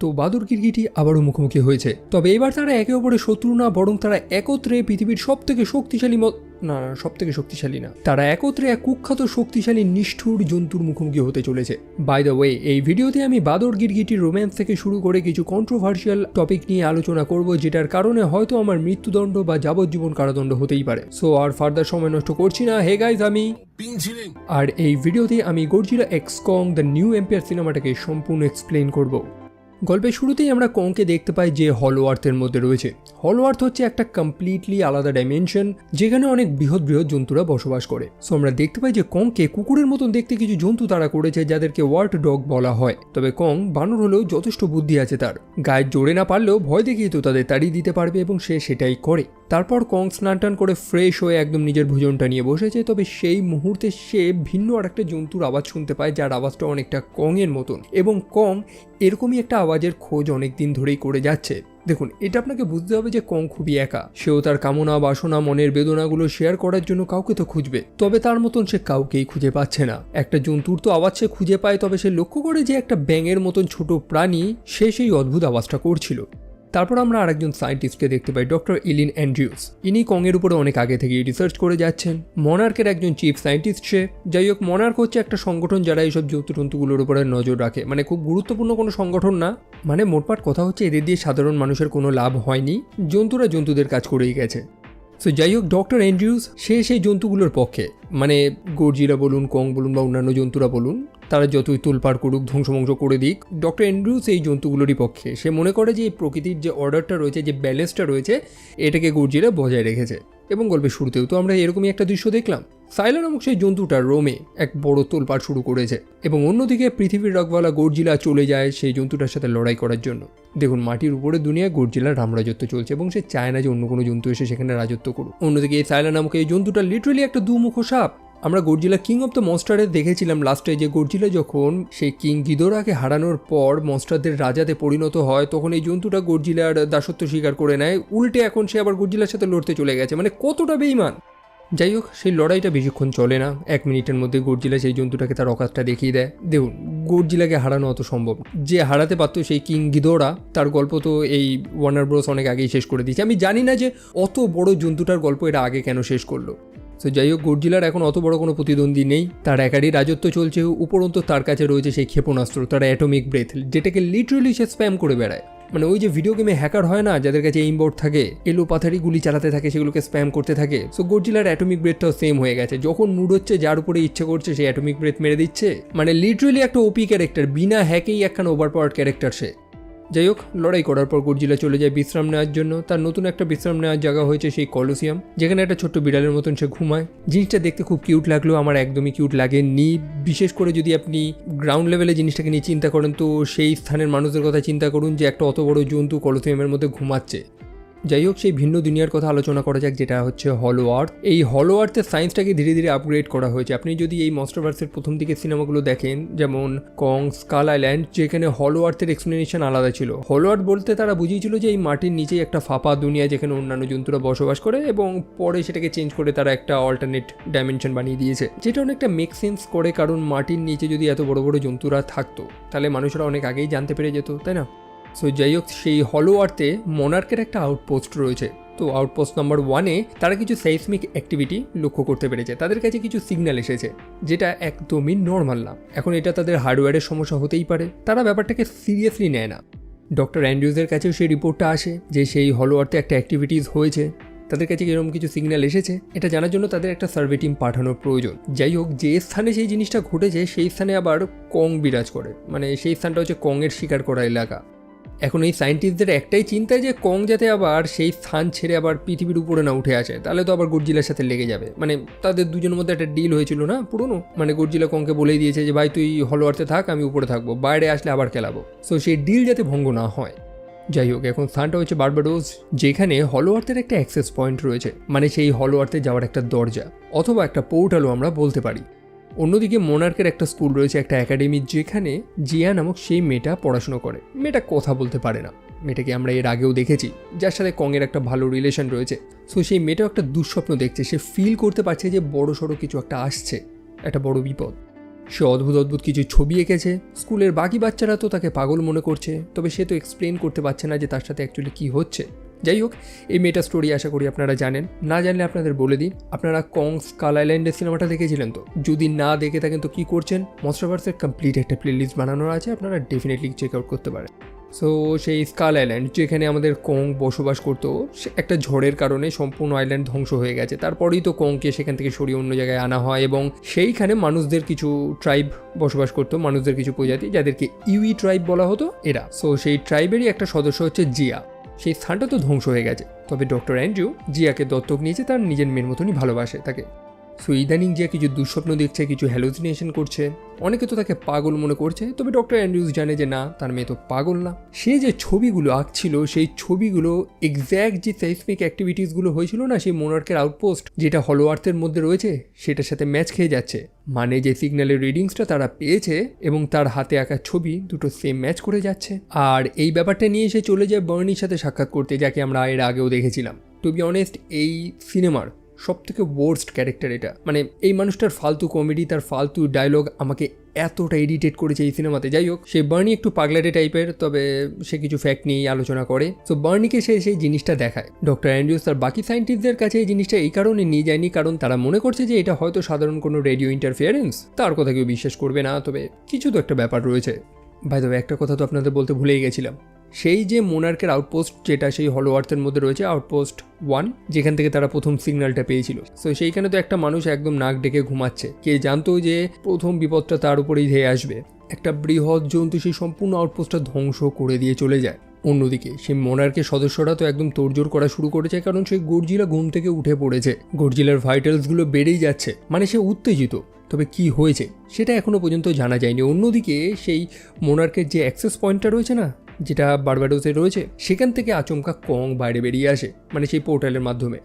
তো বাদর গিরগিটি আবারও মুখোমুখি হয়েছে, তবে এবার তারা একে অপরের শত্রু না, বরং তারা একত্রে পৃথিবীর সবথেকে শক্তিশালী সবথেকে শক্তিশালী না, তারা একত্রে এক কুখ্যাত শক্তিশালী নিষ্ঠুর জন্তুর মুখোমুখি হতে চলেছে। বাই দ্য ওয়ে, এই ভিডিওতে আমি বাদর গিরগিটির রোম্যান্স থেকে শুরু করে কিছু কন্ট্রোভার্সিয়াল টপিক নিয়ে আলোচনা করব, যেটার কারণে হয়তো আমার মৃত্যুদণ্ড বা যাবজ্জীবন কারাদণ্ড হতেই পারে। সো আর ফার্দার সময় নষ্ট করছি না। হে গাইজ, আর এই ভিডিওতে আমি Godzilla x Kong the new empire সিনেমাটাকে সম্পূর্ণ এক্সপ্লেইন করব। গল্পের শুরুতেই আমরা কংকে দেখতে পাই যে হলো আর্থের মধ্যে রয়েছে। হলো আর্থ হচ্ছে একটা কমপ্লিটলি আলাদা ডাইমেনশন, যেখানে অনেক বৃহৎ বৃহৎ জন্তুরা বসবাস করে। সো আমরা দেখতে পাই যে কংকে কুকুরের মতন দেখতে কিছু জন্তু তারা করেছে, যাদেরকে ওয়ার্ট ডগ বলা হয়। তবে কং বানর হলেও যথেষ্ট বুদ্ধি আছে তার, গায়ের জোরে না পারলেও ভয় দেখিয়ে তো তাদের তাড়িয়ে দিতে পারবে, এবং সে সেটাই করে। তারপর কং স্নান টান করে ফ্রেশ হয়ে একদম নিজের ভোজনটা নিয়ে বসেছে। তবে সেই মুহূর্তে সে ভিন্ন আর একটা জন্তুর আওয়াজ শুনতে পায়, যার আওয়াজটা অনেকটা কং এর মতন, এবং কং এরকমই একটা আওয়াজের খোঁজ অনেকদিন ধরেই করে যাচ্ছে। দেখুন, এটা আপনাকে বুঝতে হবে যে কং খুবই একা। সেও তার কামনা, বাসনা, মনের বেদনাগুলো শেয়ার করার জন্য কাউকে তো খুঁজবে, তবে তার মতন সে কাউকেই খুঁজে পাচ্ছে না। একটা জন্তুর তো আওয়াজ সে খুঁজে পায়, তবে সে লক্ষ্য করে যে একটা ব্যাঙের মতন ছোট প্রাণী সে সেই অদ্ভুত আওয়াজটা করছিল। তারপর আমরা আরেকজন সায়েন্টিস্টকে দেখতে পাই, ডক্টর ইলিন অ্যান্ড্রিউস। ইনি কংয়ের উপরে অনেক আগে থেকেই রিসার্চ করে যাচ্ছেন। মনার্কের একজন চিফ সায়েন্টিস্ট সে। যাই হোক, মনার্ক হচ্ছে একটা সংগঠন যারা এইসব জন্তুজন্তুগুলোর উপরে নজর রাখে, মানে খুব গুরুত্বপূর্ণ কোনো সংগঠন না। মানে মোটমাট কথা হচ্ছে, এদের দিয়ে সাধারণ মানুষের কোনো লাভ হয়নি, জন্তুরা জন্তুদের কাজ করেই গেছে। সো যাই হোক, ডক্টর অ্যান্ড্রিউস সে সেই জন্তুগুলোর পক্ষে, মানে গর্জিলা বলুন, কং বলুন বা অন্যান্য জন্তুরা বলুন, তারা যতই তোলপাড় করুক, ধ্বংসমংস করে দিক, ডক্টর অ্যান্ড্রিউস এই জন্তুগুলোরই পক্ষে। সে মনে করে যে এই প্রকৃতির যে অর্ডারটা রয়েছে, যে ব্যালেন্সটা রয়েছে, এটাকে গর্জিলা বজায় রেখেছে। এবং গল্পের শুরুতেও তো আমরা এরকমই একটা দৃশ্য দেখলাম। সাইলা নামক সেই জন্তুটা রোমে এক বড় তোলপাড় শুরু করেছে, এবং অন্যদিকে পৃথিবীর রকওয়ালা গর্জিলা চলে যায় সেই জন্তুটার সাথে লড়াই করার জন্য। দেখুন, মাটির উপরে দুনিয়ায় গর্জিলার রামরাজত্ব চলছে, এবং সে চায় না যে অন্য কোনো জন্তু এসে সেখানে রাজত্ব করুক। অন্যদিকে এই সাইলা নামক এই জন্তুটা লিটারালি একটা দুমুখো সাপ। আমরা গডজিলা কিং অফ দ্য মনস্টারে দেখেছিলাম লাস্টে, যে গডজিলা যখন সেই কিং গিদোরাকে হারানোর পর মনস্টারদের রাজাতে পরিণত হয়, তখন এই জন্তুটা গডজিলার দাসত্ব স্বীকার করে নেয়। উল্টে এখন সে আবার গডজিলার সাথে লড়তে চলে গেছে, মানে কতটা বেইমান। যাই হোক, সেই লড়াইটা বেশিক্ষণ চলে না। 1 মিনিটের মধ্যে গডজিলা সেই জন্তুটাকে তার অকাতটা দেখিয়ে দেয়। দেখুন, গডজিলাকে হারানো অত সম্ভব, যে হারাতে পারতো সেই কিং গিদোরা, তার গল্প তো এই ওয়ার্নার ব্রোস অনেক আগেই শেষ করে দিয়েছে। আমি জানি না যে অত বড় জন্তুটার গল্প এটা আগে কেন শেষ করলো। তো যাই হোক, গডজিলার এখন অত বড় কোনো প্রতিদ্বন্দ্বী নেই, তার একারই রাজত্ব চলছে। উপরন্তু তার কাছে রয়েছে সেই ক্ষেপণাস্ত্র, তার অ্যাটমিক ব্রেথ, যেটাকে লিটারালি সে স্প্যাম করে বেড়ায়। মানে ওই যে ভিডিও গেমে হ্যাকার হয় না, যাদের কাছে এইম বোর্ড থাকে, এলো পাথারি গুলি চালাতে থাকে, সেগুলোকে স্প্যাম করতে থাকে। সো গডজিলার অ্যাটমিক ব্রেথটাও সেম হয়ে গেছে। যখন মুড হচ্ছে, যার উপরে ইচ্ছে করছে, সেই অ্যাটমিক ব্রেথ মেরে দিচ্ছে। মানে লিটারালি একটা ওপি ক্যারেক্টার, বিনা হ্যাকেই একখানা ওভারপাওয়ার্ড ক্যারেক্টার সে। যাই হোক, লড়াই করার পর গডজিলা চলে যায় বিশ্রাম নেওয়ার জন্য। তার নতুন একটা বিশ্রাম নেওয়ার জায়গা হয়েছে সেই কলোসিয়াম, যেখানে একটা ছোট্ট বিড়ালের মতন সে ঘুমায়। জিনিসটা দেখতে খুব কিউট লাগলো, আমার একদমই কিউট লাগেনি। বিশেষ করে যদি আপনি গ্রাউন্ড লেভেলে জিনিসটাকে নিয়ে চিন্তা করেন, তো সেই স্থানের মানুষদের কথা চিন্তা করুন, যে একটা অত বড় জন্তু কলোসিয়ামের মধ্যে ঘুমাচ্ছে। যাই হোক, সেই ভিন্ন দুনিয়ার কথা আলোচনা করা যাক, যেটা হচ্ছে হলো আর্থ। এই হলো আর্থের সায়েন্সটাকে ধীরে ধীরে আপগ্রেড করা হয়েছে। আপনি যদি এই মনস্টারভার্সের প্রথম দিকের সিনেমাগুলো দেখেন, যেমন কং, স্কাল আইল্যান্ড, যেখানে হলো আর্থের এক্সপ্লেনেশন আলাদা ছিল। হলো আর্থ বলতে তারা বুঝিয়েছিল যে এই মাটির নিচেই একটা ফাঁপা দুনিয়া, যেখানে অন্যান্য জন্তুরা বসবাস করে, এবং পরে সেটাকে চেঞ্জ করে তারা একটা অল্টারনেট ডাইমেনশন বানিয়ে দিয়েছে, যেটা অনেকটা মেক সেন্স করে। কারণ মাটির নিচে যদি এত বড় বড় জন্তুরা থাকতো, তাহলে মানুষরা অনেক আগেই জানতে পেরে যেত, তাই না? সো যাই হোক, সেই হলো আর্থে মনার্কের একটা আউটপোস্ট রয়েছে। তো আউটপোস্ট নাম্বার 1-এ তারা কিছু সাইসমিক অ্যাক্টিভিটি লক্ষ্য করতে পেরেছে। তাদের কাছে কিছু সিগন্যাল এসেছে, যেটা একদমই নর্মাল না। এখন এটা তাদের হার্ডওয়্যারের সমস্যা হতেই পারে, তারা ব্যাপারটাকে সিরিয়াসলি নেয় না। ডক্টর অ্যান্ড্রিউসের কাছেও সেই রিপোর্টটা আসে যে সেই হলো আর্থে একটা অ্যাক্টিভিটিস হয়েছে। তাদের কাছে এরকম কিছু সিগন্যাল এসেছে, এটা জানার জন্য তাদের একটা সার্ভে টিম পাঠানোর প্রয়োজন। যাই হোক, যে স্থানে সেই জিনিসটা ঘটেছে, সেই স্থানে আবার কং বিরাজ করে, মানে সেই স্থানটা হচ্ছে কংয়ের শিকার করা এলাকা। এখন এই সায়েন্টিস্টদের একটাই চিন্তা, যে কং যাতে আবার সেই স্থান ছেড়ে আবার পৃথিবীর উপরে না উঠে আসে, তাহলে তো আবার গডজিলার সাথে লেগে যাবে। মানে তাদের দুজনের মধ্যে একটা ডিল হয়েছিল না পুরনো, মানে গডজিলা কংকে বলেই দিয়েছে যে ভাই তুই হলো আর্থে থাক, আমি উপরে থাকবো, বাইরে আসলে আবার খেলাবো। সো সেই ডিল যাতে ভঙ্গ না হয়। যাই হোক, এখন স্থানটা হচ্ছে বার্বাডোস, যেখানে হলো আর্থের একটা অ্যাক্সেস পয়েন্ট রয়েছে, মানে সেই হলো আর্থে যাওয়ার একটা দরজা অথবা একটা পোর্টালও আমরা বলতে পারি। অন্যদিকে মোনার্কের একটা স্কুল রয়েছে, একটা একাডেমি, যেখানে জিয়া নামক সেই মেয়েটা পড়াশুনো করে। মেয়েটা কথা বলতে পারে না, মেয়েটাকে আমরা এর আগেও দেখেছি, যার সাথে কংয়ের একটা ভালো রিলেশন রয়েছে। সো সেই মেয়েটাও একটা দুঃস্বপ্ন দেখছে, সে ফিল করতে পারছে যে বড় সড়ো কিছু একটা আসছে, একটা বড় বিপদ। সে অদ্ভুত অদ্ভুত কিছু ছবি এঁকেছে। স্কুলের বাকি বাচ্চারা তো তাকে পাগল মনে করছে, তবে সে তো এক্সপ্লেন করতে পারছে না যে তার সাথে অ্যাকচুয়ালি কী হচ্ছে। যাই হোক, এই মেয়েটা স্টোরি আশা করি আপনারা জানেন। না জানলে আপনাদের বলে দিই, আপনারা কং স্কাল আইল্যান্ডের সিনেমাটা দেখেছিলেন তো? যদি না দেখে থাকেন তো কী করছেন? মনস্টারভার্সের কমপ্লিট একটা প্লেলিস্ট বানানো আছে, আপনারা ডেফিনেটলি চেক আউট করতে পারেন। সো সেই স্কাল আইল্যান্ড যেখানে আমাদের কং বসবাস করতো, একটা ঝড়ের কারণে সম্পূর্ণ আইল্যান্ড ধ্বংস হয়ে গেছে। তারপরেই তো কংকে সেখান থেকে সরিয়ে অন্য জায়গায় আনা হয় এবং সেইখানে মানুষদের কিছু ট্রাইব বসবাস করতো, মানুষদের কিছু প্রজাতি যাদেরকে ইউই ট্রাইব বলা হতো এরা। সো সেই ট্রাইবেরই একটা সদস্য হচ্ছে জিয়া। সেই স্থানটা তো ধ্বংস হয়ে গেছে, তবে ডক্টর অ্যান্ড্রু জিয়াকে দত্তক নিয়েছে, তার নিজের মেয়ের মতনই ভালোবাসে তাকে। সো ইদানিং জিয়া কিছু দুঃস্বপ্ন দেখছে, কিছু হ্যালুসিনেশন করছে। অনেকে তো তাকে পাগল মনে করছে, তবে ডক্টর অ্যান্ড্রুজ জানে যে না, তার মেয়ে তো পাগল না। সে যে ছবিগুলো আঁকছিল, সেই ছবিগুলো এক্স্যাক্ট যে সাইসমিক অ্যাক্টিভিটিসগুলো হয়েছিল না সেই মোনার্কের আউটপোস্ট যেটা হলো আর্থের মধ্যে রয়েছে, সেটার সাথে ম্যাচ খেয়ে যাচ্ছে। মানে যে সিগন্যালের রিডিংসটা তারা পেয়েছে এবং তার হাতে আঁকা ছবি দুটো সেম ম্যাচ করে যাচ্ছে। আর এই ব্যাপারটা নিয়ে সে চলে যায় বার্নির সাথে সাক্ষাৎ করতে, যাকে আমরা এর আগেও দেখেছিলাম। টু বি অনেস্ট, এই সিনেমার সব থেকে ওয়ার্স্ট ক্যারেক্টার এটা। মানে এই মানুষটার ফালতু কমেডি, তার ফালতু ডায়লগ আমাকে এতটা ইরিটেট করেছে এই সিনেমাতে। যাই হোক, সে বার্নি একটু পাগলাটে টাইপের, তবে সে কিছু ফ্যাক্ট নিয়েই আলোচনা করে। তো বার্নিকে সে সেই জিনিসটা দেখায়। ডক্টর অ্যান্ড্রুজ তার বাকি সায়েন্টিস্টদের কাছে এই জিনিসটা এই কারণে নিয়ে যায়নি কারণ তারা মনে করছে যে এটা হয়তো সাধারণ কোনো রেডিও ইন্টারফিয়ারেন্স, তার কথা কেউ বিশ্বাস করবে না, তবে কিছু তো একটা ব্যাপার রয়েছে। বাই দ্য ওয়ে, একটা কথা তো আপনাদের বলতে ভুলেই গেছিলাম। সেই যে মোনার্কের আউটপোস্ট যেটা সেই হলো আর্থের মধ্যে রয়েছে, আউটপোস্ট 1, যেখান থেকে তারা প্রথম সিগন্যালটা পেয়েছিল। সো সেইখানে তো একটা মানুষ একদম নাক ডেকে ঘুমাচ্ছে। কে জানতো যে প্রথম বিপদটা তার উপরেই ধেয়ে আসবে। একটা বৃহৎ জন্তু সেই সম্পূর্ণ আউটপোস্টটা ধ্বংস করে দিয়ে চলে যায়। অন্যদিকে সেই মোনার্কের সদস্যরা তো একদম তোড়জোড় করা শুরু করেছে, কারণ সেই গডজিলা ঘুম থেকে উঠে পড়েছে। গডজিলার ভাইটালসগুলো বেড়েই যাচ্ছে, মানে সে উত্তেজিত। তবে কি হয়েছে সেটা এখনও পর্যন্ত জানা যায়নি। অন্যদিকে সেই মোনার্কের যে অ্যাক্সেস পয়েন্টটা রয়েছে না, যেটা বারবাডোসে রয়েছে, সেখান থেকে আচমকা কং বাইরে বেরিয়ে আসে, মানে সেই পোর্টালের মাধ্যমে।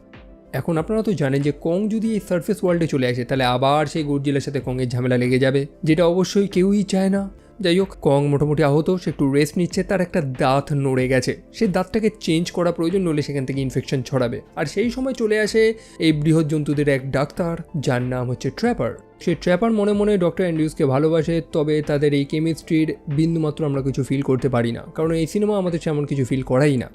এখন আপনারা তো জানেন যে কং যদি এই সারফেস ওয়ার্ল্ডে চলে আসে তাহলে আবার সেই গডজিলার সাথে কংয়ের ঝামেলা লেগে যাবে, যেটা অবশ্যই কেউই চায় না। যাই হোক, কং মোটামুটি আহত, সে একটু রেস্ট নিচ্ছে। তার একটা দাঁত নড়ে গেছে, সেই দাঁতটাকে চেঞ্জ করা প্রয়োজন, নইলে সেখান থেকে ইনফেকশন ছড়াবে। আর সেই সময় চলে আসে এই বৃহৎ জন্তুদের এক ডাক্তার, যার নাম হচ্ছে ট্র্যাপার। সেই ট্র্যাপার মনে মনে ডক্টর অ্যান্ড্রুজকে ভালোবাসে, তবে তাদের এই কেমিস্ট্রির বিন্দুমাত্র আমরা কিছু ফিল করতে পারি না, কারণ এই সিনেমা আমাদের সেমন কিছু ফিল করাই না।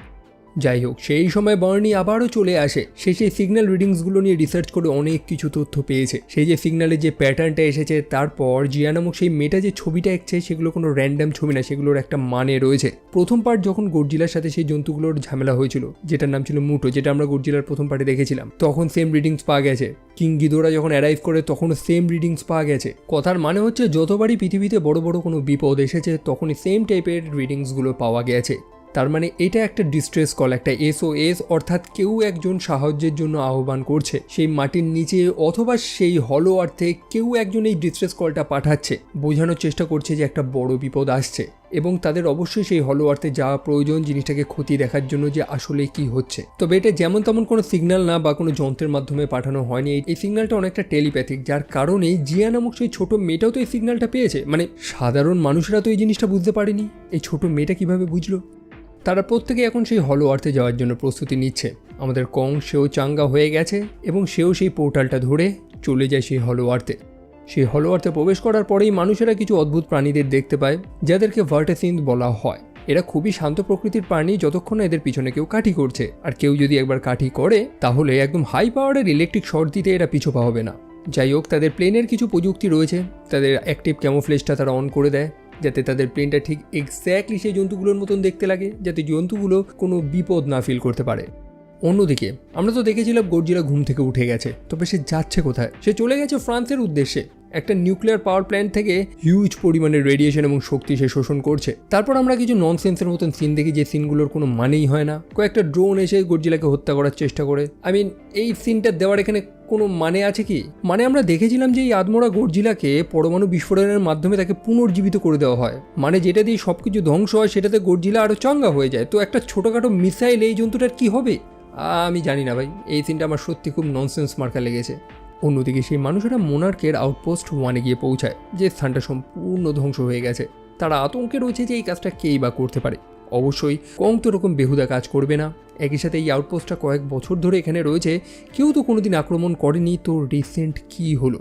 যাই হোক, সেই সময় বার্নি আবারও চলে আসে। সে সেই সিগন্যাল রিডিংসগুলো নিয়ে রিসার্চ করে অনেক কিছু তথ্য পেয়েছে। সেই যে সিগন্যালের যে প্যাটার্নটা এসেছে, তারপর জিয়া নামক সেই মেয়েটা যে ছবিটা এঁকছে, সেগুলো কোনো র্যান্ডাম ছবি না, সেগুলোর একটা মানে রয়েছে। প্রথম পার্ট যখন গডজিলার সাথে সেই জন্তুগুলোর ঝামেলা হয়েছিল, যেটার নাম ছিল মুটো, যেটা আমরা গডজিলার প্রথম পার্টে দেখেছিলাম, তখন সেম রিডিংস পাওয়া গেছে। কিং গিদোরা যখন অ্যারাইভ করে তখনও সেম রিডিংস পাওয়া গেছে। কথার মানে হচ্ছে যতবারই পৃথিবীতে বড় বড় কোনো বিপদ এসেছে, তখনই সেম টাইপের রিডিংসগুলো পাওয়া গেছে। তার মানে এটা একটা ডিস্ট্রেস কল, একটা SOS, অর্থাৎ কেউ একজন সাহায্যের জন্য আহ্বান করছে সেই মাটির নিচে, অথবা সেই হলো আর্থে কেউ একজন এই ডিস্ট্রেস কলটা পাঠাচ্ছে, বোঝানোর চেষ্টা করছে যে একটা বড় বিপদ আসছে এবং তাদের অবশ্যই সেই হলো আর্থে যাওয়া প্রয়োজন জিনিসটাকে খতিয়ে দেখার জন্য যে আসলে কি হচ্ছে। তবে এটা যেমন তেমন কোনো সিগন্যাল না বা কোনো যন্ত্রের মাধ্যমে পাঠানো হয়নি। এই সিগন্যালটা অনেকটা টেলিপ্যাথিক, যার কারণে জিয়া নামক সেই ছোট মেয়েটাও তো এই সিগন্যালটা পেয়েছে। মানে সাধারণ মানুষরা তো এই জিনিসটা বুঝতে পারেনি, এই ছোট মেয়েটা কিভাবে বুঝলো? তারা প্রত্যেকে এখন সেই হলো আর্থে যাওয়ার জন্য প্রস্তুতি নিচ্ছে। আমাদের কং সেও চাঙ্গা হয়ে গেছে এবং সেও সেই পোর্টালটা ধরে চলে যায় সেই হলো আর্থে। সেই হলো আর্থে প্রবেশ করার পরেই মানুষেরা কিছু অদ্ভুত প্রাণীদের দেখতে পায়, যাদেরকে ভার্টেসিন্স বলা হয়। এরা খুবই শান্ত প্রকৃতির প্রাণী, যতক্ষণ না এদের পিছনে কেউ কাঠি করছে। আর কেউ যদি একবার কাঠি করে তাহলে একদম হাই পাওয়ারের ইলেকট্রিক শর্ট দিতে এরা পিছু পা হবে না। যাই হোক, তাদের প্লেনের কিছু প্রযুক্তি রয়েছে। তাদের অ্যাক্টিভ ক্যামোফ্লেজটা তারা অন করে দেয়, যাতে তাদের প্লেনটা ঠিক এক্স্যাক্টলি সেই জন্তুগুলোর মতন দেখতে লাগে, যাতে জন্তুগুলো কোনো বিপদ না ফিল করতে পারে। অন্যদিকে আমরা তো দেখেছিলাম গডজিলা ঘুম থেকে উঠে গেছে, তবে সে যাচ্ছে কোথায়? সে চলে গেছে ফ্রান্সের উদ্দেশ্যে। একটা নিউক্লিয়ার পাওয়ার প্ল্যান্ট থেকে হিউজ পরিমাণে রেডিয়েশন এবং শক্তি সে শোষণ করছে। তারপর আমরা কিছু ননসেন্সের মতন সিন দেখি, যে সিনগুলোর কোনো মানেই হয় না। কয়েকটা ড্রোন এসে গডজিলাকে হত্যা করার চেষ্টা করে। এই সিনটা দেওয়ার এখানে কোনো মানে আছে কি? মানে আমরা দেখেছিলাম যে এই আদমরা গডজিলাকে পরমাণু বিস্ফোরণের মাধ্যমে তাকে পুনর্জীবিত করে দেওয়া হয়, মানে যেটা দিয়ে সব কিছু ধ্বংস হয়, সেটাতে গডজিলা আরও চাঙ্গা হয়ে যায়। তো একটা ছোটোখাটো মিসাইল এই জন্তুটার কি হবে? আমি জানি না ভাই, এই সিনটা আমার সত্যি খুব ননসেন্স মার্কা লেগেছে। অন্যদিকে সেই মানুষেরা মোনার্কের আউটপোস্ট 1-এ গিয়ে পৌঁছায়, যে স্থানটা সম্পূর্ণ ধ্বংস হয়ে গেছে। তারা আতঙ্কে রয়েছে যে এই কাজটা কেই বা করতে পারে। অবশ্যই কং তো এরকম বেহুদা কাজ করবে না। একই সাথে এই আউটপোস্টটা কয়েক বছর ধরে এখানে রয়েছে, কেউ তো কোনোদিন আক্রমণ করেনি, তো রিসেন্ট কি হলো?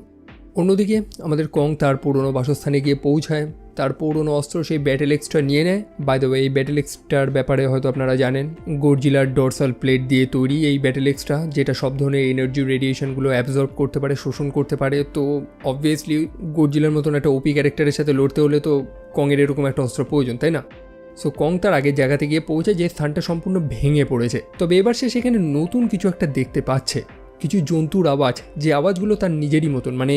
অন্যদিকে আমাদের কং তার পুরনো বাসস্থানে গিয়ে পৌঁছায়, তার পুরনো অস্ত্র সেই ব্যাটেল এক্সটা নিয়ে নেয়। বাই দ্য ওয়ে, এই ব্যাটেল এক্সটার ব্যাপারে হয়তো আপনারা জানেন, গডজিলার ডরসাল প্লেট দিয়ে তৈরি এই ব্যাটেল এক্সটা, যেটা সব ধরনের এনার্জি রেডিয়েশনগুলো অ্যাবজর্ব করতে পারে, শোষণ করতে পারে। তো অবভিয়াসলি গডজিলার মতন একটা ওপি ক্যারেক্টারের সাথে লড়তে হলে তো কংয়ের এরকম একটা অস্ত্র প্রয়োজন, তাই না? সো কং তার আগের জায়গাতে গিয়ে পৌঁছায় যে স্থানটা সম্পূর্ণ ভেঙে পড়েছে। তবে এবার সে সেখানে নতুন কিছু একটা দেখতে পাচ্ছে, কিছু জন্তুর আওয়াজ, যে আওয়াজগুলো তার নিজেরই মতন, মানে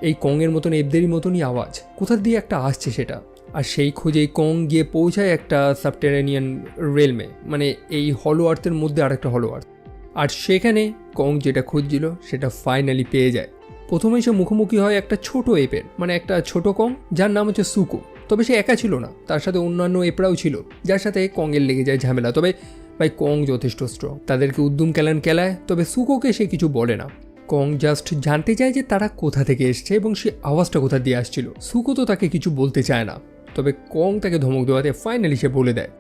এই কংয়ের মতন এবদেরই মতনই আওয়াজ, কোথা দিয়ে একটা আসছে সেটা। আর সেই খোঁজেই কং গিয়ে পৌঁছায় একটা সাবটেরানিয়ান রেলমে, মানে এই হলো আর্থের মধ্যে আরেকটা হলো আর্থ। আর সেখানে কং যেটা খুঁজছিল সেটা ফাইনালি পেয়ে যায়। প্রথমেই সে মুখোমুখি হয় একটা ছোট এপের, মানে একটা ছোট কং, যার নাম হচ্ছে সুকো। তবে সে একা ছিল না, তার সাথে অন্যান্য এপরাও ছিল, যার সাথে কংয়ের লেগে যায় ঝামেলা। তবে ভাই কং যথেষ্ট স্ট্রং, তাদেরকে উদ্যম কেলায়, তবে সুকোকে সে কিছু বলে না। কং জাস্ট জানতে চায় যে তারা কোথা থেকে এসছে এবং সে আওয়াজটা কোথা দিয়ে আসছিল। সুকো তো তাকে কিছু বলতে চায় না, তবে কং তাকে ধমক দেওয়াতে ফাইনালি সে বলে দেয়।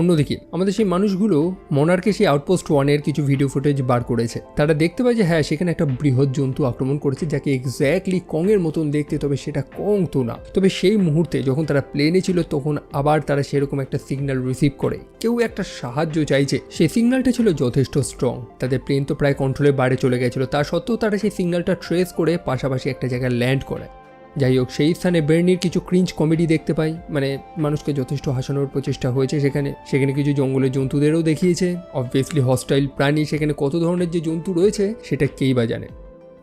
অন্যদিকে আমাদের সেই মানুষগুলো মনার্কে সেই আউটপোস্ট 1-এর কিছু ভিডিও ফুটেজ বার করেছে। তারা দেখতে পায় যে হ্যাঁ, সেখানে একটা বৃহৎ জন্তু আক্রমণ করেছে, যাকে এক্স্যাক্টলি কংয়ের মতন দেখতে, তবে সেটা কং তো না। তবে সেই মুহূর্তে যখন তারা প্লেনে ছিল, তখন আবার তারা সেরকম একটা সিগন্যাল রিসিভ করে, কেউ একটা সাহায্য চাইছে। সেই সিগন্যালটা ছিল যথেষ্ট স্ট্রং, তাদের প্লেন তো প্রায় কন্ট্রোলের বাইরে চলে গেছিলো, তা সত্ত্বেও তারা সেই সিগন্যালটা ট্রেস করে পাশাপাশি একটা জায়গায় ল্যান্ড করে। যাই হোক, সেই স্থানে বের্নির কিছু ক্রিঞ্চ কমেডি দেখতে পাই, মানে মানুষকে যথেষ্ট হাসানোর প্রচেষ্টা হয়েছে সেখানে কিছু জঙ্গলের জন্তুদেরও দেখিয়েছে। অবভিয়াসলি হস্টাইল প্রাণী, সেখানে কত ধরনের যে জন্তু রয়েছে সেটা কেই বা জানে।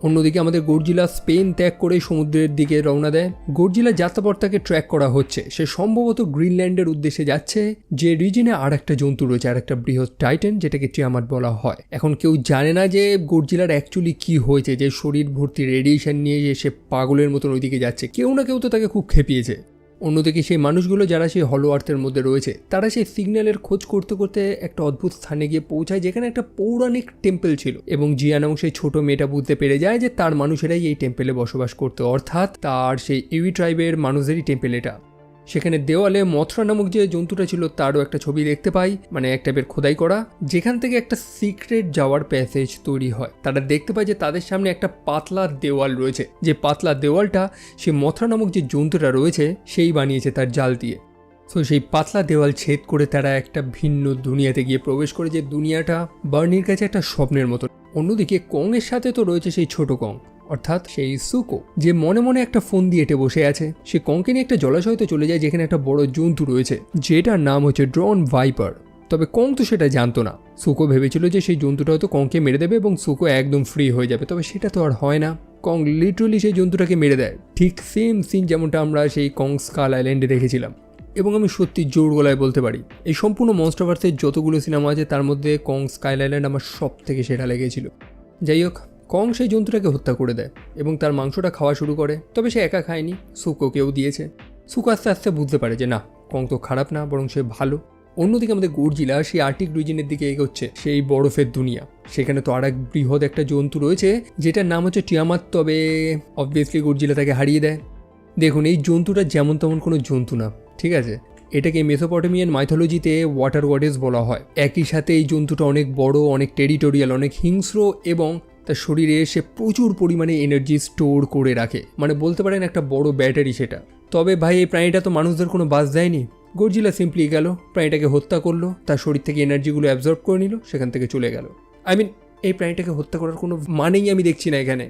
অন্যদিকে আমাদের গডজিলা স্পেন ত্যাগ করে সমুদ্রের দিকে রওনা দেয়। গডজিলার যাত্রাপথটাকে ট্র্যাক করা হচ্ছে, সে সম্ভবত গ্রিনল্যান্ডের উদ্দেশ্যে যাচ্ছে, যে রিজনে আর একটা জন্তু রয়েছে, আর একটা বৃহৎ টাইটান, যেটাকে টিয়ামাট বলা হয়। এখন কেউ জানে না যে গডজিলার অ্যাকচুয়ালি কি হয়েছে, যে শরীর ভর্তি রেডিয়েশন নিয়ে যে সে পাগলের মতন ওইদিকে যাচ্ছে। কেউ না কেউ তো তাকে খুব খেপিয়েছে। অন্যদিকে সেই মানুষগুলো যারা সেই হলো আর্থের মধ্যে রয়েছে, তারা সেই সিগন্যালের খোঁজ করতে করতে একটা অদ্ভুত স্থানে গিয়ে পৌঁছায়, যেখানে একটা পৌরাণিক টেম্পল ছিল। এবং জিয়ান এবং সেই ছোট মেয়েটা বুঝতে পেরে যায় যে তার মানুষেরাই এই টেম্পলে বসবাস করতো, অর্থাৎ তার সেই ইউই ট্রাইবের মানুষেরই টেম্পল এটা। সেখানে দেওয়ালে মথরা নামক যে জন্তুটা ছিল তারও একটা ছবি দেখতে পাই, মানে এক টাইপের খোদাই করা, যেখান থেকে একটা সিক্রেট যাওয়ার প্যাসেজ তৈরি হয়। তারা দেখতে পায় যে তাদের সামনে একটা পাতলা দেওয়াল রয়েছে, যে পাতলা দেওয়ালটা সেই মথরা নামক যে জন্তুটা রয়েছে সেই বানিয়েছে তার জাল দিয়ে। সো সেই পাতলা দেওয়াল ছেদ করে তারা একটা ভিন্ন দুনিয়াতে গিয়ে প্রবেশ করে, যে দুনিয়াটা বার্নির কাছে একটা স্বপ্নের মতো। অন্যদিকে কংয়ের সাথে তো রয়েছে সেই ছোট কং, অর্থাৎ সেই সুকো, যে মনে মনে একটা ফোন দিয়ে এটে বসে আছে। সে কংকে নিয়ে একটা জলাশয়তে চলে যায়, যেখানে একটা বড় জন্তু রয়েছে, যেটার নাম হচ্ছে ড্রন ভাইপার। তবে কং তো সেটা জানতো না। সুকো ভেবেছিল যে সেই জন্তুটা হয়তো কংকে মেরে দেবে এবং সুকো একদম ফ্রি হয়ে যাবে, তবে সেটা তো আর হয় না। কং লিটারালি সেই জন্তুটাকে মেরে দেয়, ঠিক সেম সিন যেমনটা আমরা সেই কং স্কাল আইল্যান্ডে দেখেছিলাম। এবং আমি সত্যি জোর গলায় বলতে পারি, এই সম্পূর্ণ মনস্টারভার্সের যতগুলো সিনেমা আছে তার মধ্যে কং স্কাই আইল্যান্ড আমার সব থেকে সেরা লেগেছিল। যাই হোক, কং সেই জন্তুটাকে হত্যা করে দেয় এবং তার মাংসটা খাওয়া শুরু করে। তবে সে একা খায়নি, সুকোকেও দিয়েছে। সুকো আস্তে আস্তে বুঝতে পারে যে না, কং তো খারাপ না, বরং সে ভালো। অন্যদিকে আমাদের গডজিলা সেই আর্টিক রিজনের দিকে এগোচ্ছে, সেই বরফের দুনিয়া। সেখানে তো আর এক বৃহৎ একটা জন্তু রয়েছে, যেটার নাম হচ্ছে টিয়ামাত। তবে অবভিয়াসলি গডজিলা তাকে হারিয়ে দেয়। দেখুন, এই জন্তুটা যেমন তেমন কোনো জন্তু না, ঠিক আছে? এটাকে মেসোপটেমিয়ান মাইথোলজিতে ওয়াটার গডেস বলা হয়। একই সাথে এই জন্তুটা অনেক বড়, অনেক টেরিটোরিয়াল, অনেক হিংস্র, এবং তার শরীরে সে প্রচুর পরিমাণে এনার্জি স্টোর করে রাখে, মানে বলতে পারেন একটা বড় ব্যাটারি সেটা। তবে ভাই, এই প্রাণীটা তো মানুষদের কোনো বাস দেয়নি। গডজিলা সিম্পলি গেল, প্রাণীটাকে হত্যা করলো, তার শরীর থেকে এনার্জিগুলো অ্যাবজর্ব করে নিল, সেখান থেকে চলে গেল। এই প্রাণীটাকে হত্যা করার কোনো মানেই আমি দেখছি না এখানে।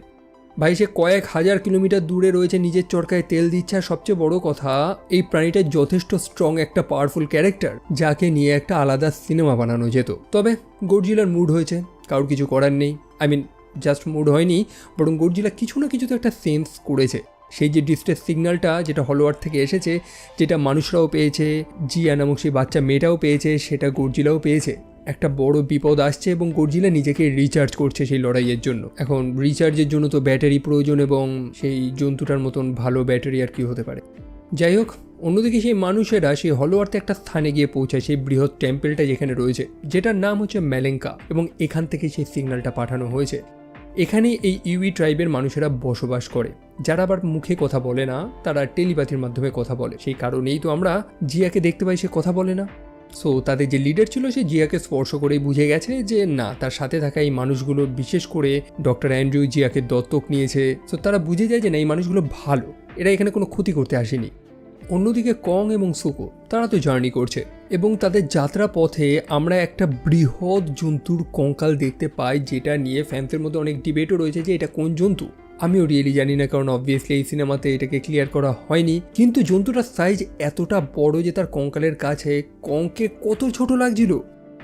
ভাই, সে কয়েক হাজার কিলোমিটার দূরে রয়েছে, নিজের চরকায় তেল দিচ্ছে। আর সবচেয়ে বড় কথা, এই প্রাণীটা যথেষ্ট স্ট্রং একটা পাওয়ারফুল ক্যারেক্টার, যাকে নিয়ে একটা আলাদা সিনেমা বানানো যেত। তবে গডজিলার মুড হয়েছে, কারোর কিছু করার নেই। জাস্ট মুড হয়নি, বরং গডজিলা কিছু না কিছু তো একটা সেন্স করেছে। সেই যে ডিস্ট্রেস সিগন্যালটা, যেটা হলো আর্থ থেকে এসেছে, যেটা মানুষরাও পেয়েছে, জিয়া নামক সেই বাচ্চা মেয়েটাও পেয়েছে, সেটা গডজিলাও পেয়েছে। একটা বড় বিপদ আসছে এবং গডজিলা নিজেকে রিচার্জ করছে সেই লড়াইয়ের জন্য। এখন রিচার্জের জন্য তো ব্যাটারি প্রয়োজন, এবং সেই জন্তুটার মতন ভালো ব্যাটারি আর কি হতে পারে। যাই হোক, অন্যদিকে সেই মানুষেরা সেই হলো আর্থে একটা স্থানে গিয়ে পৌঁছায়, সেই বৃহৎ টেম্পলটা যেখানে রয়েছে, যেটার নাম হচ্ছে ম্যালেঙ্কা, এবং এখান থেকে সেই সিগন্যালটা পাঠানো হয়েছে। এখানে এই ইউই ট্রাইবের মানুষেরা বসবাস করে, যারা আবার মুখে কথা বলে না, তারা টেলিপ্যাথির মাধ্যমে কথা বলে। সেই কারণেই তো আমরা জিয়াকে দেখতে পাই, সে কথা বলে না। সো তাদের যে লিডার ছিল সে জিয়াকে স্পর্শ করেই বুঝে গেছে যে না, তার সাথে থাকা এই মানুষগুলো, বিশেষ করে ডক্টর অ্যান্ড্রু জিয়াকে দত্তক নিয়েছে। সো তারা বুঝে যায় যে না, এই মানুষগুলো ভালো, এরা এখানে কোনো ক্ষতি করতে আসেনি। অন্যদিকে কং এবং সুকো তারা তো জার্নি করছে এবং তাদের যাত্রা পথে আমরা একটা বৃহৎ জন্তুর কঙ্কাল দেখতে পাই, যেটা নিয়ে ফ্যান্সের মধ্যে অনেক ডিবেটও রয়েছে যে এটা কোন জন্তু। আমিও রিয়েলি জানি না, কারণ অবভিয়াসলি এই সিনেমাতে এটাকে ক্লিয়ার করা হয়নি, কিন্তু জন্তুটার সাইজ এতটা বড় যে তার কঙ্কালের কাছে কংকে কত ছোট লাগছিল।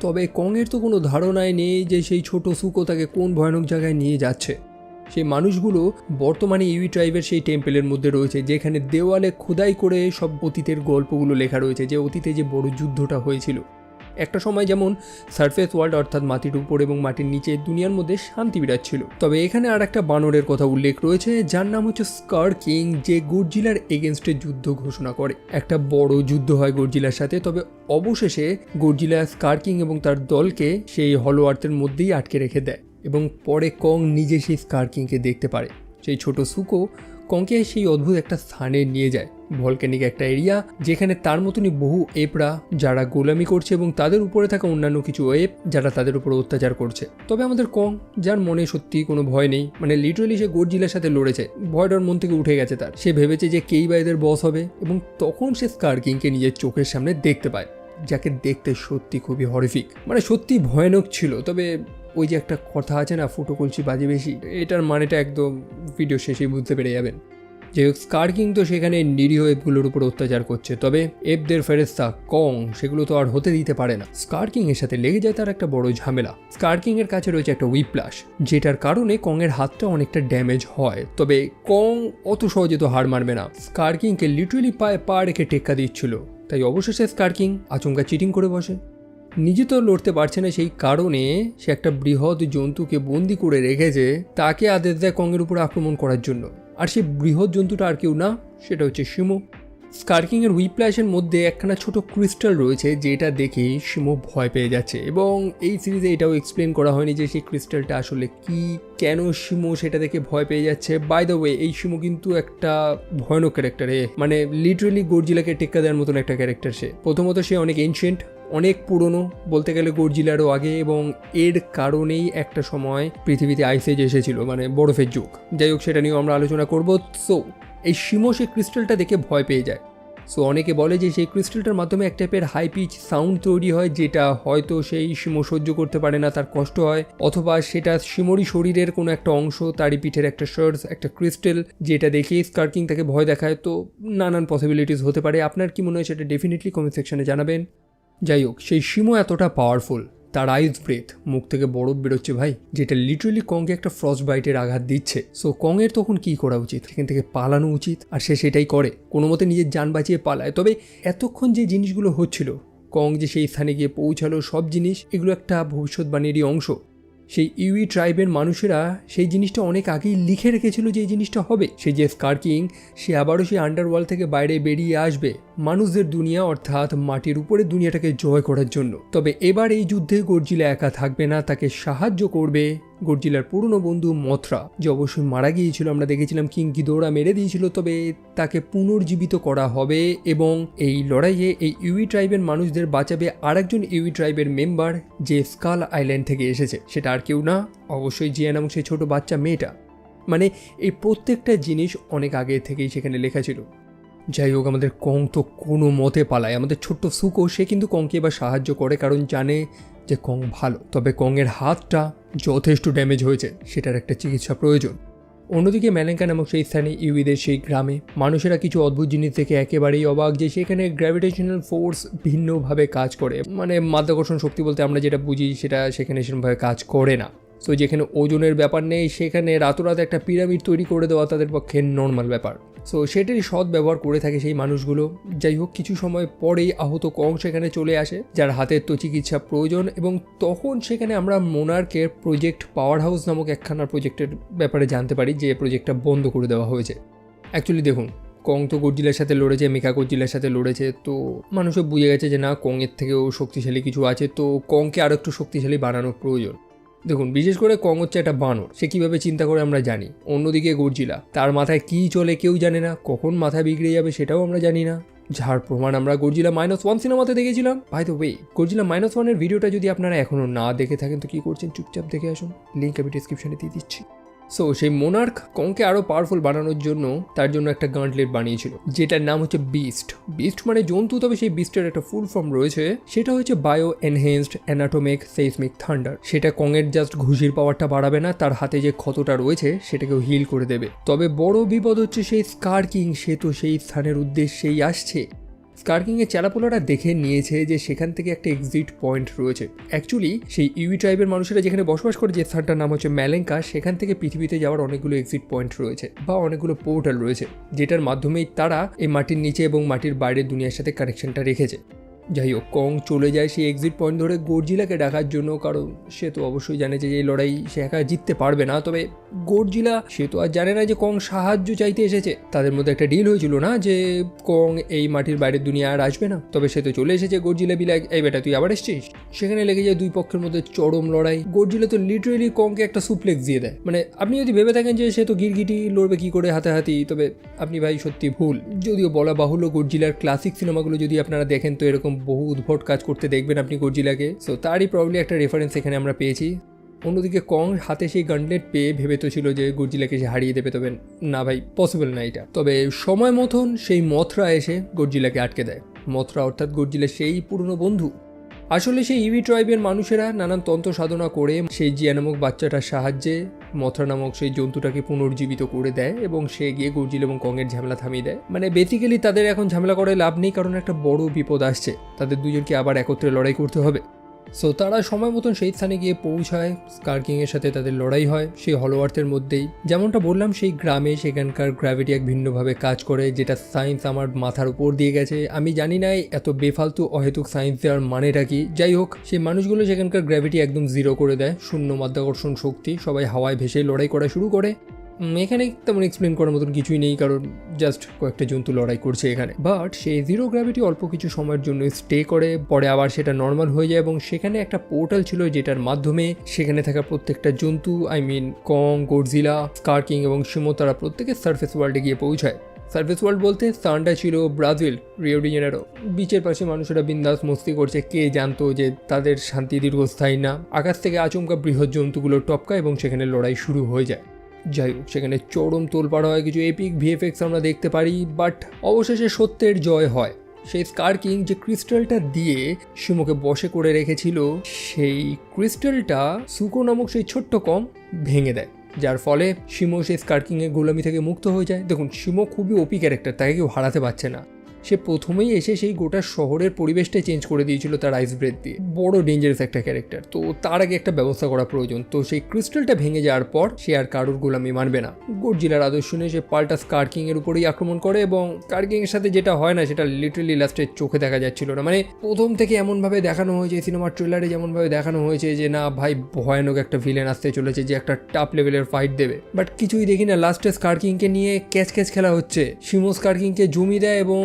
তবে কংয়ের তো কোনো ধারণাই নেই যে সেই ছোট সুকো তাকে কোন ভয়ানক জায়গায় নিয়ে যাচ্ছে। সেই মানুষগুলো বর্তমানে ইউই ট্রাইবের সেই টেম্পেলের মধ্যে রয়েছে, যেখানে দেওয়ালে খোদাই করে সব অতীতের গল্পগুলো লেখা রয়েছে, যে অতীতে যে বড় যুদ্ধটা হয়েছিল। একটা সময় যেমন সারফেস ওয়ার্ল্ড অর্থাৎ মাটির উপর এবং মাটির নিচে দুনিয়ার মধ্যে শান্তি বিরাজ ছিল, তবে এখানে আর একটা বানরের কথা উল্লেখ রয়েছে যার নাম হচ্ছে স্কার কিং, যে গডজিলার এগেনস্টে যুদ্ধ ঘোষণা করে। একটা বড় যুদ্ধ হয় গডজিলার সাথে, তবে অবশেষে গডজিলা স্কার কিং এবং তার দলকে সেই হলো আর্থের মধ্যেই আটকে রেখে দেয় এবং পরে কং নিজে সেই স্কার কিংকে দেখতে পারে। সেই ছোট সুকো কংকে সেই অদ্ভুত একটা স্থানে নিয়ে যায়, ভলক্যানিক একটা এরিয়া, যেখানে তার মতনই বহু এপরা যারা গোলামি করছে এবং তাদের উপরে থাকা অন্যান্য কিছু এপ যারা তাদের উপর অত্যাচার করছে। তবে আমাদের কং, যার মনে সত্যি কোনো ভয় নেই, মানে লিটারালি সে গডজিলার সাথে লড়েছে, ভয়টার মন থেকে উঠে গেছে তার। সে ভেবেছে যে কেই বা এদের বস হবে এবং তখন সে স্কার কিংকে নিজের চোখের সামনে দেখতে পায়, যাকে দেখতে সত্যি খুবই হরিফিক, মানে সত্যি ভয়ানক ছিল। তবে ওই যে একটা কথা আছে না, ফুটো কলসি বাজে বেশি, এটার মানেটা একদম ভিডিও শেষেই বুঝতে পেরে যাবেন। যাই হোক, স্কার কিং তো সেখানে নিরীহ এপগুলোর উপর অত্যাচার করছে, তবে এপদের ফেরেস্তা কং সেগুলো তো আর হতে দিতে পারে না। স্কার কিং এর সাথে লেগে যায় তার একটা বড় ঝামেলা। স্কার কিং এর কাছে রয়েছে একটা উইপ্লাশ, যেটার কারণে কং এর হাতটা অনেকটা ড্যামেজ হয়। তবে কং অত সহজে তো হার মারবে না, স্কার কিংকে লিটারালি পায়ে পা রেখে টেক্কা দিচ্ছিল। তাই অবশেষে স্কার কিং আচমকা চিটিং করে বসে। নিজে তো লড়তে পারছে না, সেই কারণে সে একটা বৃহৎ জন্তুকে বন্দি করে রেখেছে, তাকে আদেশ দেয় কংয়ের উপরে আক্রমণ করার জন্য। আর সেই বৃহৎ জন্তুটা আর কেউ না, সেটা হচ্ছে শিমো। স্কার কিং এর হুইপ্লাশের মধ্যে একখানা ছোট ক্রিস্টাল রয়েছে, যেটা দেখে শিমো ভয় পেয়ে যাচ্ছে এবং এই সিরিজে এটাও এক্সপ্লেন করা হয়নি যে সেই ক্রিস্টালটা আসলে কি, কেন শিমো সেটা দেখে ভয় পেয়ে যাচ্ছে। বাই দ্য ওয়ে, এই শিমো কিন্তু একটা ভয়ানক ক্যারেক্টার, মানে লিটারালি গডজিলাকে টেক্কা দেওয়ার মতন একটা ক্যারেক্টার। সে প্রথমত সে অনেক এনশিয়েন্ট, অনেক পুরনো, বলতে গেলে গডজিলারও আগে, এবং এর কারণেই একটা সময় পৃথিবীতে আইস এজ এসেছিল, মানে বরফের যুগ। যাই হোক, সেটা নিয়েও আমরা আলোচনা করব। সো এই শিমো সেই ক্রিস্টালটা দেখে ভয় পেয়ে যায়। সো অনেকে বলে যে সেই ক্রিস্টালটার মাধ্যমে এক টাইপের হাই পিচ সাউন্ড তৈরি হয়, যেটা হয়তো সেই শিমো সহ্য করতে পারে না, তার কষ্ট হয়, অথবা সেটা শিমোরই শরীরের কোনো একটা অংশ, তারই পিঠের একটা শার্টস, একটা ক্রিস্টাল, যেটা দেখে স্কার কিং তাকে ভয় দেখায়। তো নানান পসিবিলিটিস হতে পারে। আপনার কি মনে হয় সেটা ডেফিনেটলি কমেন্ট সেকশনে জানাবেন। যাই হোক, সেই শিমো এতটা পাওয়ারফুল, তার আইস ব্রেথ, মুখ থেকে বরফ বেরোচ্ছে ভাই, যেটা লিটারালি কংকে একটা ফ্রস্ট বাইটের আঘাত দিচ্ছে। সো কংয়ের তখন কি করা উচিত? সেখান থেকে পালানো উচিত, আর সে সেটাই করে, কোনো মতে নিজের যান বাঁচিয়ে পালায়। তবে এতক্ষণ যে জিনিসগুলো হচ্ছিল, কং যে সেই স্থানে গিয়ে পৌঁছালো, সব জিনিস এগুলো একটা ভবিষ্যৎবাণীরই অংশ। সেই ইউই ট্রাইবের মানুষেরা সেই জিনিসটা অনেক আগেই লিখে রেখেছিল যে এই জিনিসটা হবে। সেই যে স্কার কিং, সে আবারও সেই আন্ডারওয়ার্ল্ড থেকে বাইরে বেরিয়ে আসবে মানুষদের দুনিয়া অর্থাৎ মাটির উপরে দুনিয়াটাকে জয় করার জন্য। তবে এবার এই যুদ্ধে গডজিলা একা থাকবে না, তাকে সাহায্য করবে গডজিলার পুরনো বন্ধু মথরা, যে অবশ্যই মারা গিয়েছিল। আমরা দেখেছিলাম কিং গিদোরা মেরে দিয়েছিল, তবে তাকে পুনর্জীবিত করা হবে এবং এই লড়াইয়ে এই ইউই ট্রাইবের মানুষদের বাঁচাবে আরেকজন ইউই ট্রাইবের মেম্বার, যে স্কাল আইল্যান্ড থেকে এসেছে। সেটা আর কেউ না, অবশ্যই জিয়া নামক সেই ছোট বাচ্চা মেয়েটা। মানে এই প্রত্যেকটা জিনিস অনেক আগে থেকেই সেখানে লেখা ছিল। যাই হোক, আমাদের কং তো কোনো মতে পালায়। আমাদের ছোট্ট সুকো, সে কিন্তু কংকে এবার সাহায্য করে, কারণ জানে যে কং ভালো। তবে কংয়ের হাতটা যথেষ্ট ড্যামেজ হয়েছে, সেটার একটা চিকিৎসা প্রয়োজন। অন্যদিকে ম্যালেঙ্কা নামক সেই স্থানে ইউইদের সেই গ্রামে মানুষেরা কিছু অদ্ভুত জিনিস দেখে একেবারেই অবাক, যে সেখানে গ্র্যাভিটেশনাল ফোর্স ভিন্নভাবে কাজ করে। মানে মাধ্যাকর্ষণ শক্তি বলতে আমরা যেটা বুঝি, সেটা সেখানে সেরকমভাবে কাজ করে না। সো যেখানে ওজনের ব্যাপার নেই, সেখানে রাতোরাত একটা পিরামিড তৈরি করে দেওয়া তাদের পক্ষে নর্মাল ব্যাপার। সো সেটারই সৎ ব্যবহার করে থাকে সেই মানুষগুলো। যাই হোক, কিছু সময় পরেই আহত কং সেখানে চলে আসে, যার হাতের তো চিকিৎসা প্রয়োজন, এবং তখন সেখানে আমরা মোনার্কের প্রজেক্ট পাওয়ার হাউস নামক একখানা প্রজেক্টের ব্যাপারে জানতে পারি, যে প্রজেক্টটা বন্ধ করে দেওয়া হয়েছে। অ্যাকচুয়ালি দেখুন, কং তো গডজিলার সাথে লড়েছে, মেকা গডজিলার সাথে লড়েছে, তো মানুষও বুঝে গেছে যে না, কংয়ের থেকেও শক্তিশালী কিছু আছে, তো কংকে আরও একটু শক্তিশালী বানানোর প্রয়োজন। দেখুন, বিশেষ করে কং হচ্ছে একটা বানর, সে কীভাবে চিন্তা করে আমরা জানি। অন্যদিকে গডজিলা, তার মাথায় কী চলে কেউ জানে না, কখন মাথা বিগড়ে যাবে সেটাও আমরা জানি না। যার প্রমাণ আমরা গডজিলা -1 সিনেমাতে দেখেছিলাম। বাই দ্য ওয়ে, গডজিলা -1 ভিডিওটা যদি আপনারা এখনও না দেখে থাকেন তো কি করছেন, চুপচাপ দেখে আসুন, লিঙ্ক আমি ডিসক্রিপশনে দিয়ে দিচ্ছি। সো সেই মোনার্ক কংকে আরও পাওয়ারফুল বানানোর জন্য তার জন্য একটা গান্টলেট বানিয়েছিল, যেটার নাম হচ্ছে বিস্ট। বিস্ট মানে জন্তু, তবে সেই বিস্টের একটা ফুল ফর্ম রয়েছে, সেটা হচ্ছে বায়ো এনহেন্সড অ্যানাটমিক সেইসমিক থান্ডার। সেটা কংয়ের জাস্ট ঘুষির পাওয়ারটা বাড়াবে না, তার হাতে যে ক্ষতটা রয়েছে সেটাকেও হিল করে দেবে। তবে বড় বিপদ হচ্ছে সেই স্কার কিং, সে তো সেই স্থানের উদ্দেশ্যেই আসছে। স্কার কিংয়ের চ্যালাপোলারা দেখে নিয়েছে যে সেখান থেকে একটা এক্সিট পয়েন্ট রয়েছে। অ্যাকচুয়ালি সেই ইউই ট্রাইবের মানুষেরা যেখানে বসবাস করে, যে স্থানটার নাম হচ্ছে ম্যালেঙ্কা, সেখান থেকে পৃথিবীতে যাওয়ার অনেকগুলো এক্সিট পয়েন্ট রয়েছে বা অনেকগুলো পোর্টাল রয়েছে, যেটার মাধ্যমেই তারা এই মাটির নিচে এবং মাটির বাইরের দুনিয়ার সাথে কানেকশনটা রেখেছে। যাই হোক, কং চলে যায় সেই এক্সিট পয়েন্ট ধরে গডজিলাকে ডাকার জন্য, কারণ সে তো অবশ্যই জানে যে এই লড়াই সে একা জিততে পারবে না। তবে গডজিলা সে তো আর জানে না যে কং সাহায্য চাইতে এসেছে। তাদের মধ্যে একটা ডিল হয়েছিল না যে কং এই মাটির বাইরের দুনিয়া আর আসবে না, তবে সে তো চলে এসেছে। গডজিলা বিলে, এই বেটা তুই আবার এসছিস। সেখানে লেগে যায় দুই পক্ষের মধ্যে চরম লড়াই। গডজিলা তো লিটারেলি কংকে একটা সুপ্লেক্স দিয়ে দেয়। মানে আপনি যদি ভেবে থাকেন যে সে তো গিরগিটি লড়বে কি করে হাতাহাতি, তবে আপনি ভাই সত্যি ভুল। যদিও বলা বাহুল্য, গডজিলার ক্লাসিক সিনেমাগুলো যদি আপনারা দেখেন তো এরকম বহু উদ্ভট কাজ করতে দেখবেন আপনি গডজিলাকে। সো তারই প্রবলি একটা রেফারেন্স এখানে আমরা পেয়েছি। অন্যদিকে কং হাতে সেই গানলেট পেয়ে ভেবে তো ছিল যে গডজিলাকে সে হারিয়ে দেবে, তবে না ভাই, পসিবল না এটা। তবে সময় মতন সেই মথরা এসে গডজিলাকে আটকে দেয়। মথরা অর্থাৎ গডজিলার সেই পুরনো বন্ধু। আসলে সেই ইউই ট্রাইবের মানুষেরা নানান তন্ত্র সাধনা করে সেই জিয়া নামক বাচ্চাটার সাহায্যে মথরা নামক সেই জন্তুটাকে পুনর্জীবিত করে দেয় এবং সে গিয়ে গডজিলা এবং কংয়ের ঝামেলা থামিয়ে দেয়। মানে বেসিক্যালি তাদের এখন ঝামেলা করে লাভ নেই, কারণ একটা বড় বিপদ আসছে, তাদের দুজনকে আবার একত্রে লড়াই করতে হবে। সো তারা সময় মতন সেই স্থানে গিয়ে পৌঁছায়। স্কার কিংয়ের সাথে তাদের লড়াই হয় সেই হলো আর্থের মধ্যেই। যেমনটা বললাম, সেই গ্রামে সেখানকার গ্র্যাভিটি এক ভিন্নভাবে কাজ করে, যেটা সায়েন্স আমার মাথার উপর দিয়ে গেছে। আমি জানি না এত বেফালতু অহেতুক সায়েন্স দেওয়ার মানেটা কি। যাই হোক, সেই মানুষগুলো সেখানকার গ্র্যাভিটি একদম জিরো করে দেয়, শূন্য মাধ্যাকর্ষণ শক্তি, সবাই হাওয়ায় ভেসে লড়াই করা শুরু করে। এখানে তেমন এক্সপ্লেন করার মতন কিছুই নেই, কারণ জাস্ট কয়েকটা জন্তু লড়াই করছে এখানে। বাট সেই জিরো গ্র্যাভিটি অল্প কিছু সময়ের জন্য স্টে করে, পরে আবার সেটা নর্মাল হয়ে যায় এবং সেখানে একটা পোর্টাল ছিল, যেটার মাধ্যমে সেখানে থাকা প্রত্যেকটা জন্তু, I mean Kong, Godzilla, Skar King এবং শিমো, তারা প্রত্যেকে সার্ফেস ওয়ার্ল্ডে গিয়ে পৌঁছায়। সার্ফেস ওয়ার্ল্ড বলতে স্থানটা ছিল ব্রাজিল, রিও ডি জেনেরো। বিচের পাশে মানুষেরা বিন্দাস মস্তি করছে। কে জানতো যে তাদের শান্তি দীর্ঘস্থায়ী না। আকাশ থেকে আচমকা বৃহৎ জন্তুগুলো টপকা এবং সেখানে লড়াই শুরু হয়ে যায়। যাই হোক, সেখানে চরম তোলপাড় হয়, কিছু এপিক ভিএফএক্স আমরা দেখতে পারি, বাট অবশেষে সত্যের জয় হয়। সেই স্কার কিং যে ক্রিস্টালটা দিয়ে শিমোকে বশে করে রেখেছিল, সেই ক্রিস্টালটা সুকো নামক সেই ছোট্ট কং ভেঙে দেয়, যার ফলে শিমো সেই স্কার কিংয়ের গোলামি থেকে মুক্ত হয়ে যায়। দেখুন, শিমো খুবই ওপি ক্যারেক্টার, তাকে কেউ হারাতে পারছে না। সে প্রথমেই এসে সেই গোটা শহরের পরিবেশটা চেঞ্জ করে দিয়েছিল তার আইস ব্রেথ দিয়ে। বড় ডেঞ্জারাস একটা ক্যারেক্টার, তো তার আগে একটা ব্যবস্থা করা প্রয়োজন। তো সেই ক্রিস্টালটা ভেঙে যাওয়ার পর সে আর কারোর গোলামি মানবে না। গডজিলার আদর্শ শুনে সে পাল্টা স্কার কিং এর উপরেই আক্রমণ করে এবং স্কার কিং এর সাথে যেটা হয় না, সেটা লিটারালি লাস্টে চোখে দেখা যাচ্ছিল না। মানে প্রথম থেকে এমনভাবে দেখানো হয়েছে, সিনেমার ট্রেলারে যেমনভাবে দেখানো হয়েছে যে না ভাই, ভয়ানক একটা ভিলেন আসতে চলেছে যে একটা টাপ লেভেলের ফাইট দেবে, বাট কিছুই দেখি না। লাস্টে স্কার কিংকে নিয়ে ক্যাচ খেলা হচ্ছে। শিমো স্কার কিংকে জমি দেয় এবং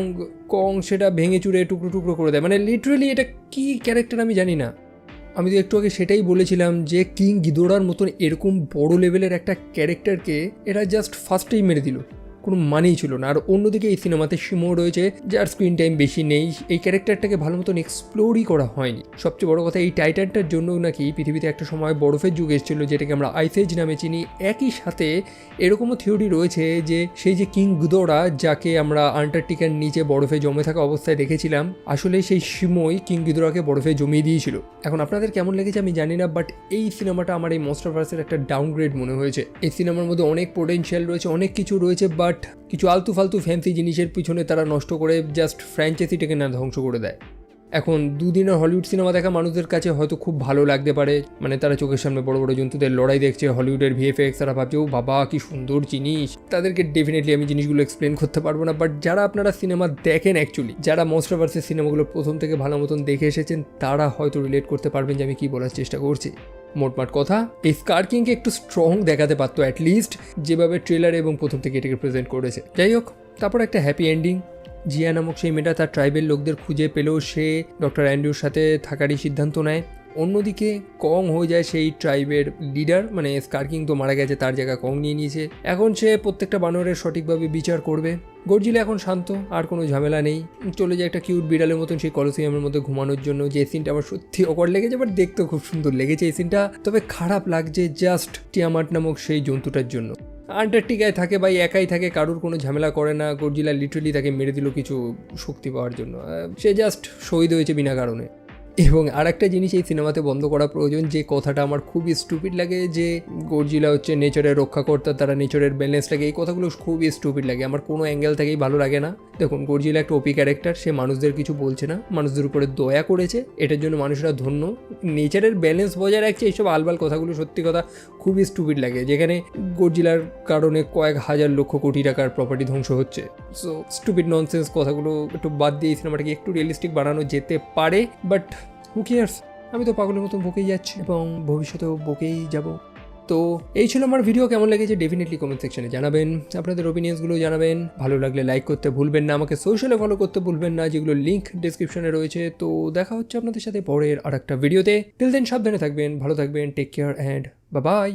কং সেটা ভেঙে চুরে টুকরো টুকরো করে দেয়। মানে লিটারালি এটা কি ক্যারেক্টার আমি জানি না। আমি তো একটু আগে সেটাই বলেছিলাম যে কিং গিদোরার মতন এরকম বড় লেভেলের একটা ক্যারেক্টারকে এরা জাস্ট ফার্স্টেই মেরে দিল, কোনো মানেই ছিল না। আর অন্যদিকে এই সিনেমাতে শিমো রয়েছে, যার স্ক্রিন টাইম বেশি নেই, এই ক্যারেক্টারটাকে ভালো মতন এক্সপ্লোরই করা হয়নি। সবচেয়ে বড় কথা, এই টাইটানটার জন্য নাকি পৃথিবীতে একটা সময় বরফের যুগ এসেছিল, যেটাকে আমরা আইসেজ নামে চিনি। একই সাথে এরকমও থিওরি রয়েছে যে সেই যে কিং গিদোরা, যাকে আমরা আন্টার্কটিকার নিচে বরফে জমে থাকা অবস্থায় দেখেছিলাম, আসলে সেই শিমোই কিং গিদোরাকে বরফে জমিয়ে দিয়েছিল। এখন আপনাদের কেমন লেগেছে আমি জানি না, বাট এই সিনেমাটা আমার এই মনস্টারভার্সের একটা ডাউনগ্রেড মনে হয়েছে। এই সিনেমার মধ্যে অনেক পোটেনশিয়াল রয়েছে, অনেক কিছু রয়েছে, বাট কিছু আলতু ফালতু ফ্যান্সি জিনিসের পিছনে তারা নষ্ট করে জাস্ট ফ্র্যাঞ্চাইজিটাকে না ধ্বংস করে দেয়। এখন দুদিনের হলিউড সিনেমা দেখা মানুষদের কাছে হয়তো খুব ভালো লাগতে পারে, মানে তারা চোখের সামনে বড় বড় জন্তুদের লড়াই দেখছে, হলিউডের ভিএফএক্স, তারা ভাবছে ও বাবা কি সুন্দর জিনিস। তাদেরকে ডেফিনেটলি আমি জিনিসগুলো এক্সপ্লেন করতে পারবো না, বাট যারা আপনারা সিনেমা দেখেন, অ্যাকচুয়ালি যারা মনস্টারভার্সের সিনেমাগুলো প্রথম থেকে ভালো মতন দেখে এসেছেন, তারা হয়তো রিলেট করতে পারবেন যে আমি কি বলার চেষ্টা করছি। মোটমাট কথা, এই স্কার কিংকে একটু স্ট্রং দেখাতে পারতো অ্যাটলিস্ট, যেভাবে ট্রেলার এবং প্রথম থেকে এটাকে প্রেজেন্ট করেছে। যাই হোক, তারপর একটা হ্যাপি এন্ডিং। জিয়া নামক সেই মেয়েটা তার ট্রাইবেল লোকদের খুঁজে পেলেও সে ডক্টর অ্যান্ড্রুর সাথে থাকারই সিদ্ধান্ত নেয়। অন্যদিকে কং হয়ে যায় সেই ট্রাইবের লিডার, মানে স্কার কিং তো মারা গেছে, তার জায়গা কং নিয়ে নিয়েছে। এখন সে প্রত্যেকটা বানরের সঠিকভাবে বিচার করবে। গডজিলা এখন শান্ত, আর কোনো ঝামেলা নেই, চলে যায় একটা কিউট বিড়ালের মতন সেই কলোসিয়ামের মধ্যে ঘুমানোর জন্য। যে সিনটা আমার সত্যি অকওয়ার্ড লেগেছে, বাট দেখতেও খুব সুন্দর লেগেছে এই সিনটা। তবে খারাপ লাগছে জাস্ট টিয়ামাট নামক সেই জন্তুটার জন্য। আন্টার্কটিকায় থাকে ভাই, একাই থাকে, কারুর কোনো ঝামেলা করে না। গডজিলা লিটারালি তাকে মেরে দিল কিছু শক্তি পাওয়ার জন্য, সে জাস্ট শহীদ হয়েছে বিনা কারণে। এবং আর একটা জিনিস এই সিনেমাতে বন্ধ করা প্রয়োজন, যে কথাটা আমার খুবই স্টুপিড লাগে, যে গডজিলা হচ্ছে নেচারের রক্ষাকর্তা, তারা নেচারের ব্যালেন্সটাকে, এই কথাগুলো খুবই স্টুপিড লাগে, আমার কোনো অ্যাঙ্গেল থেকেই ভালো লাগে না। দেখুন, গডজিলা একটা ওপি ক্যারেক্টার, সে মানুষদের কিছু বলছে না, মানুষদের উপরে দয়া করেছে, এটার জন্য মানুষরা ধন্য। নেচারের ব্যালেন্স বজায় রাখছে, এইসব আলবাল কথাগুলো সত্যি কথা খুবই স্টুপিড লাগে, যেখানে গডজিলার কারণে কয়েক হাজার লক্ষ কোটি টাকার প্রপার্টি ধ্বংস হচ্ছে। সো স্টুপিড ননসেন্স কথাগুলো একটু বাদ দিয়ে এই সিনেমাটাকে একটু রিয়েলিস্টিক বানানো যেতে পারে, বাট হু কেয়ার্স, আমি তো পাগলের মতন বকেই যাচ্ছি এবং ভবিষ্যতেও বকেই যাব। তো এই ছিল আমার ভিডিও, কেমন লেগেছে ডেফিনেটলি কমেন্ট সেকশনে জানাবেন, আপনাদের ওপিনিয়ন্সগুলো জানাবেন। ভালো লাগলে লাইক করতে ভুলবেন না, আমাকে সোশ্যালে ফলো করতে ভুলবেন না, যেগুলো লিঙ্ক ডিসক্রিপশনে রয়েছে। তো দেখা হচ্ছে আপনাদের সাথে পরের আর একটা ভিডিওতে। টিল দেন সাবধানে থাকবেন, ভালো থাকবেন, take care and bye by.